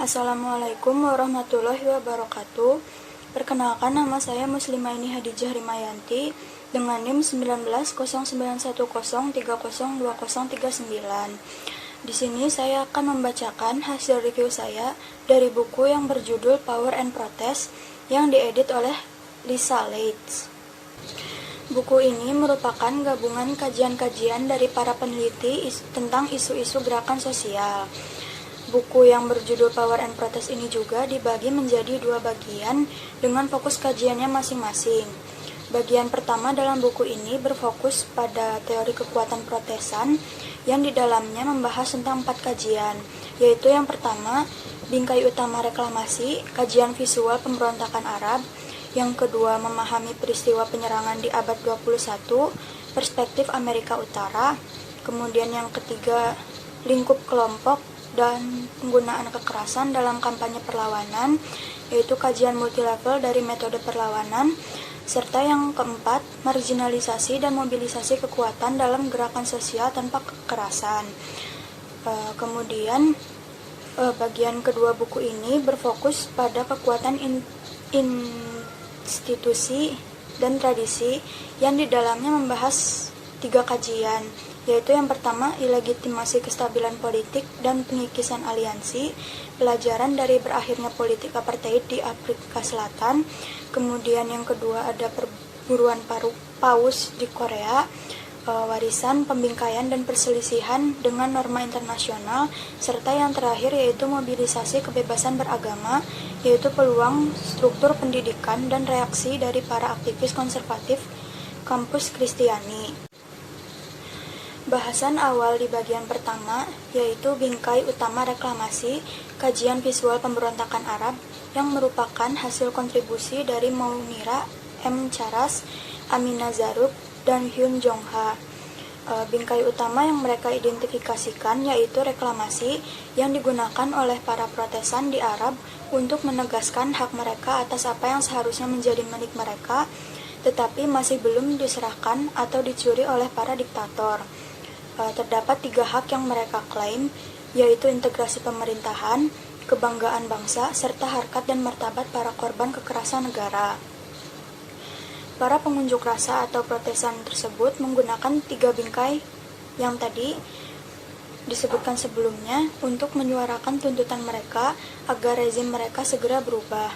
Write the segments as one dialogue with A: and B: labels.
A: Assalamualaikum warahmatullahi wabarakatuh. Perkenalkan, nama saya Muslimaini Hadijah Rimayanti dengan NIM 190910302039. Di sini saya akan membacakan hasil review saya dari buku yang berjudul Power and Protest yang diedit oleh Lisa Leitz. Buku ini merupakan gabungan kajian-kajian dari para peneliti tentang isu-isu gerakan sosial. Buku yang berjudul Power and Protest ini juga dibagi menjadi dua bagian dengan fokus kajiannya masing-masing. Bagian pertama dalam buku ini berfokus pada teori kekuatan protesan yang di dalamnya membahas tentang 4 kajian, yaitu yang pertama, bingkai utama reklamasi, kajian visual pemberontakan Arab, yang kedua, memahami peristiwa penyerangan di abad 21, perspektif Amerika Utara, kemudian yang ketiga, lingkup kelompok dan penggunaan kekerasan dalam kampanye perlawanan, yaitu kajian multilevel dari metode perlawanan, serta yang keempat, marginalisasi dan mobilisasi kekuatan dalam gerakan sosial tanpa kekerasan. Kemudian bagian kedua buku ini berfokus pada kekuatan institusi dan tradisi yang di dalamnya membahas 3 kajian, yaitu yang pertama, ilegitimasi kestabilan politik dan pengikisan aliansi, pelajaran dari berakhirnya politik apartheid di Afrika Selatan. Kemudian yang kedua ada perburuan paus di Korea, warisan, pembingkaian dan perselisihan dengan norma internasional, serta yang terakhir yaitu mobilisasi kebebasan beragama, yaitu peluang, struktur pendidikan dan reaksi dari para aktivis konservatif kampus Kristiani. Bahasan awal di bagian pertama yaitu bingkai utama reklamasi, kajian visual pemberontakan Arab yang merupakan hasil kontribusi dari Maunira M. Charas, Amina Zarub, dan Hyun Jong-ha. Bingkai utama yang mereka identifikasikan yaitu reklamasi yang digunakan oleh para protesan di Arab untuk menegaskan hak mereka atas apa yang seharusnya menjadi milik mereka, tetapi masih belum diserahkan atau dicuri oleh para diktator. Terdapat 3 hak yang mereka klaim, yaitu integrasi pemerintahan, kebanggaan bangsa, serta harkat dan martabat para korban kekerasan negara. Para pengunjuk rasa atau protesan tersebut menggunakan 3 bingkai yang tadi disebutkan sebelumnya untuk menyuarakan tuntutan mereka agar rezim mereka segera berubah.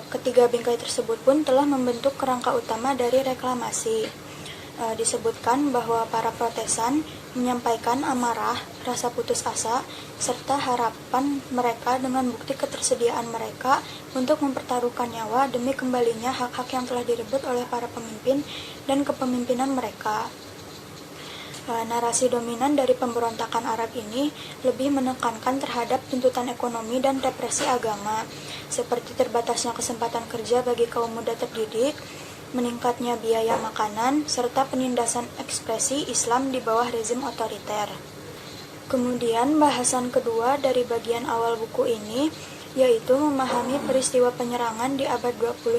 A: Ketiga bingkai tersebut pun telah membentuk kerangka utama dari reklamasi. Disebutkan bahwa para protesan menyampaikan amarah, rasa putus asa, serta harapan mereka dengan bukti ketersediaan mereka untuk mempertaruhkan nyawa demi kembalinya hak-hak yang telah direbut oleh para pemimpin dan kepemimpinan mereka. Narasi dominan dari pemberontakan Arab ini lebih menekankan terhadap tuntutan ekonomi dan represi agama, seperti terbatasnya kesempatan kerja bagi kaum muda terdidik, meningkatnya biaya makanan, serta penindasan ekspresi Islam di bawah rezim otoriter. Kemudian bahasan kedua dari bagian awal buku ini yaitu memahami peristiwa penyerangan di abad 21,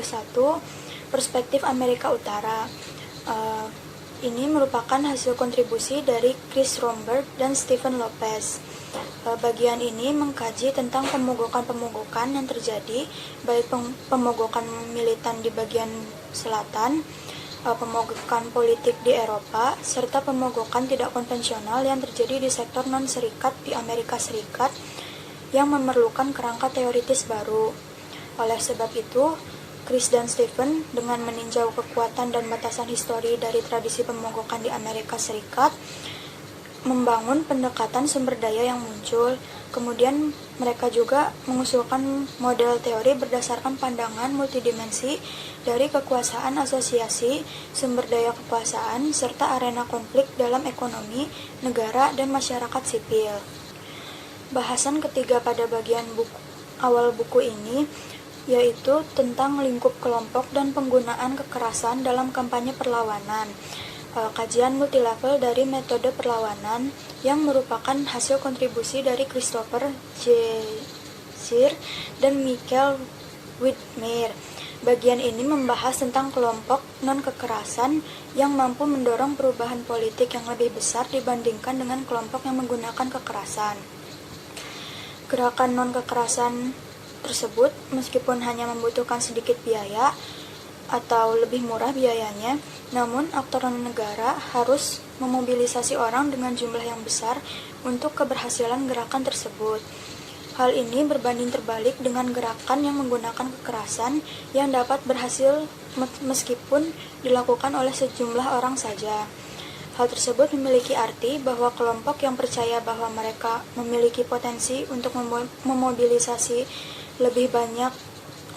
A: perspektif Amerika Utara. Ini merupakan hasil kontribusi dari Chris Romberg dan Stephen Lopez. Bagian ini mengkaji tentang pemogokan-pemogokan yang terjadi, baik pemogokan militan di bagian selatan, pemogokan politik di Eropa, serta pemogokan tidak konvensional yang terjadi di sektor non-serikat di Amerika Serikat yang memerlukan kerangka teoritis baru. Oleh sebab itu, Chris dan Stephen dengan meninjau kekuatan dan batasan histori dari tradisi pemogokan di Amerika Serikat, membangun pendekatan sumber daya yang muncul. Kemudian mereka juga mengusulkan model teori berdasarkan pandangan multidimensi dari kekuasaan asosiasi, sumber daya kekuasaan, serta arena konflik dalam ekonomi, negara, dan masyarakat sipil. Bahasan ketiga pada bagian awal buku ini yaitu tentang lingkup kelompok dan penggunaan kekerasan dalam kampanye perlawanan. Kajian multilevel dari metode perlawanan yang merupakan hasil kontribusi dari Christopher J. Cyr dan Michael Widmer. Bagian ini membahas tentang kelompok non-kekerasan yang mampu mendorong perubahan politik yang lebih besar dibandingkan dengan kelompok yang menggunakan kekerasan. Gerakan non-kekerasan tersebut, meskipun hanya membutuhkan sedikit biaya atau lebih murah biayanya, namun aktor non-negara harus memobilisasi orang dengan jumlah yang besar untuk keberhasilan gerakan tersebut. Hal ini berbanding terbalik dengan gerakan yang menggunakan kekerasan yang dapat berhasil meskipun dilakukan oleh sejumlah orang saja. Hal tersebut memiliki arti bahwa kelompok yang percaya bahwa mereka memiliki potensi untuk memobilisasi lebih banyak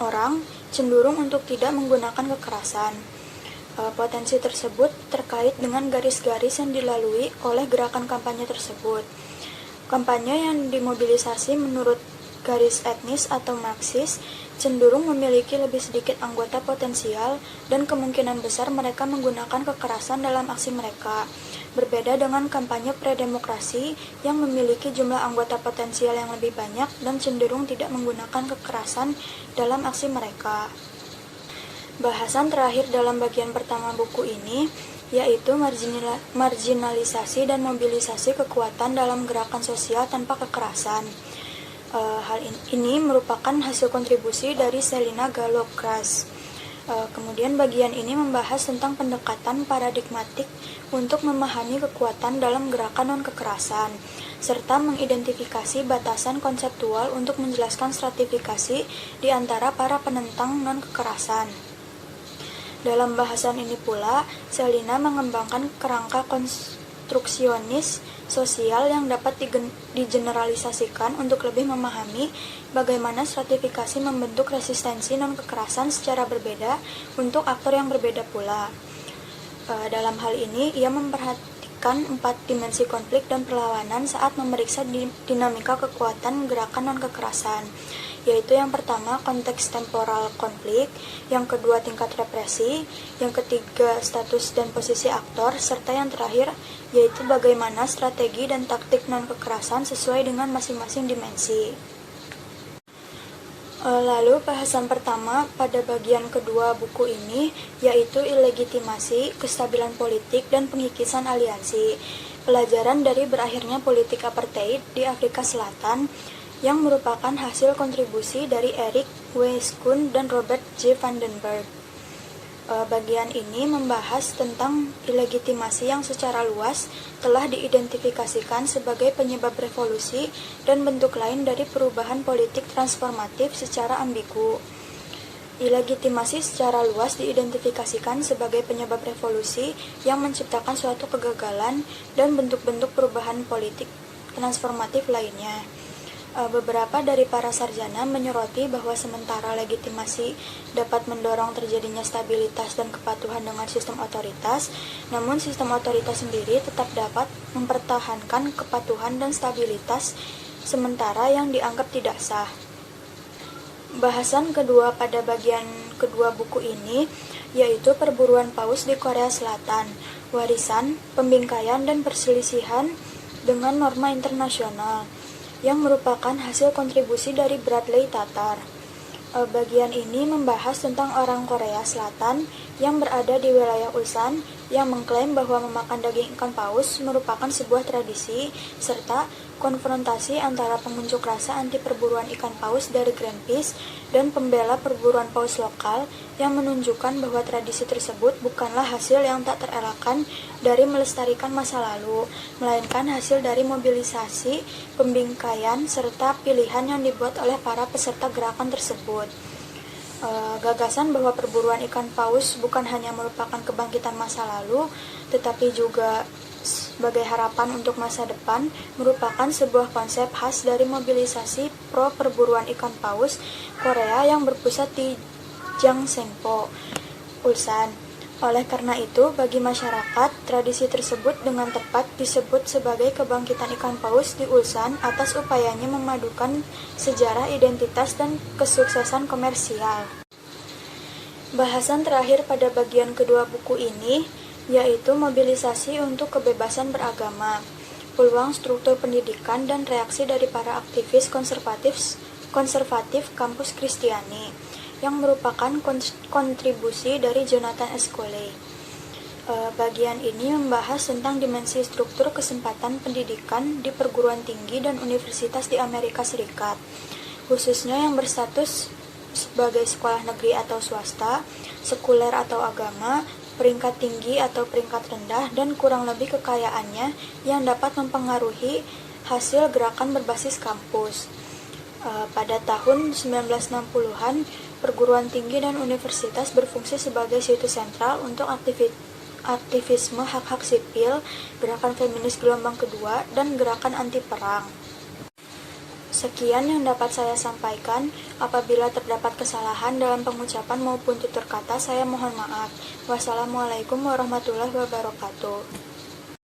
A: orang cenderung untuk tidak menggunakan kekerasan. Potensi tersebut terkait dengan garis-garis yang dilalui oleh gerakan kampanye tersebut. Kampanye yang dimobilisasi menurut garis etnis atau Marxis cenderung memiliki lebih sedikit anggota potensial dan kemungkinan besar mereka menggunakan kekerasan dalam aksi mereka. Berbeda dengan kampanye pre-demokrasi yang memiliki jumlah anggota potensial yang lebih banyak dan cenderung tidak menggunakan kekerasan dalam aksi mereka. Bahasan terakhir dalam bagian pertama buku ini yaitu marginalisasi dan mobilisasi kekuatan dalam gerakan sosial tanpa kekerasan. Hal ini merupakan hasil kontribusi dari Selina Gallocras. Kemudian bagian ini membahas tentang pendekatan paradigmatik untuk memahami kekuatan dalam gerakan non-kekerasan, serta mengidentifikasi batasan konseptual untuk menjelaskan stratifikasi di antara para penentang non-kekerasan. Dalam bahasan ini pula, Selina mengembangkan kerangka konstruksionis sosial yang dapat digeneralisasikan untuk lebih memahami bagaimana stratifikasi membentuk resistensi non-kekerasan secara berbeda untuk aktor yang berbeda pula. Dalam hal ini, ia memperhatikan 4 dimensi konflik dan perlawanan saat memeriksa dinamika kekuatan gerakan non-kekerasan, yaitu yang pertama konteks temporal konflik, yang kedua tingkat represi, yang ketiga status dan posisi aktor, serta yang terakhir yaitu bagaimana strategi dan taktik non-kekerasan sesuai dengan masing-masing dimensi. Lalu bahasan pertama pada bagian kedua buku ini yaitu ilegitimasi, kestabilan politik, dan pengikisan aliansi. Pelajaran dari berakhirnya politik apartheid di Afrika Selatan yang merupakan hasil kontribusi dari Eric W. Schoon dan Robert J. Vandenberg. Bagian ini membahas tentang ilegitimasi yang secara luas telah diidentifikasikan sebagai penyebab revolusi dan bentuk lain dari perubahan politik transformatif secara ambigu. Ilegitimasi secara luas diidentifikasikan sebagai penyebab revolusi yang menciptakan suatu kegagalan dan bentuk-bentuk perubahan politik transformatif lainnya. Beberapa dari para sarjana menyoroti bahwa sementara legitimasi dapat mendorong terjadinya stabilitas dan kepatuhan dengan sistem otoritas, namun sistem otoritas sendiri tetap dapat mempertahankan kepatuhan dan stabilitas sementara yang dianggap tidak sah. Bahasan kedua pada bagian kedua buku ini yaitu perburuan paus di Korea Selatan, warisan, pembingkaian, dan perselisihan dengan norma internasional, yang merupakan hasil kontribusi dari Bradley Tatar. Bagian ini membahas tentang orang Korea Selatan yang berada di wilayah Ulsan yang mengklaim bahwa memakan daging ikan paus merupakan sebuah tradisi, serta konfrontasi antara pengunjuk rasa anti perburuan ikan paus dari Greenpeace dan pembela perburuan paus lokal yang menunjukkan bahwa tradisi tersebut bukanlah hasil yang tak terelakkan dari melestarikan masa lalu, melainkan hasil dari mobilisasi, pembingkaian, serta pilihan yang dibuat oleh para peserta gerakan tersebut. Gagasan bahwa perburuan ikan paus bukan hanya merupakan kebangkitan masa lalu, tetapi juga sebagai harapan untuk masa depan merupakan sebuah konsep khas dari mobilisasi pro perburuan ikan paus Korea yang berpusat di Jangseongpo, Ulsan. Oleh karena itu, bagi masyarakat, tradisi tersebut dengan tepat disebut sebagai kebangkitan ikan paus di Ulsan atas upayanya memadukan sejarah, identitas, dan kesuksesan komersial. Bahasan terakhir pada bagian kedua buku ini yaitu mobilisasi untuk kebebasan beragama, peluang struktur pendidikan, dan reaksi dari para aktivis konservatif kampus Kristiani, yang merupakan kontribusi dari Jonathan Escole. Bagian ini membahas tentang dimensi struktur kesempatan pendidikan di perguruan tinggi dan universitas di Amerika Serikat, khususnya yang berstatus sebagai sekolah negeri atau swasta, sekuler atau agama, peringkat tinggi atau peringkat rendah, dan kurang lebih kekayaannya yang dapat mempengaruhi hasil gerakan berbasis kampus. Pada tahun 1960-an, perguruan tinggi dan universitas berfungsi sebagai situs sentral untuk aktivisme hak-hak sipil, gerakan feminis gelombang kedua, dan gerakan anti perang. Sekian yang dapat saya sampaikan. Apabila terdapat kesalahan dalam pengucapan maupun tutur kata, saya mohon maaf. Wassalamualaikum warahmatullahi wabarakatuh.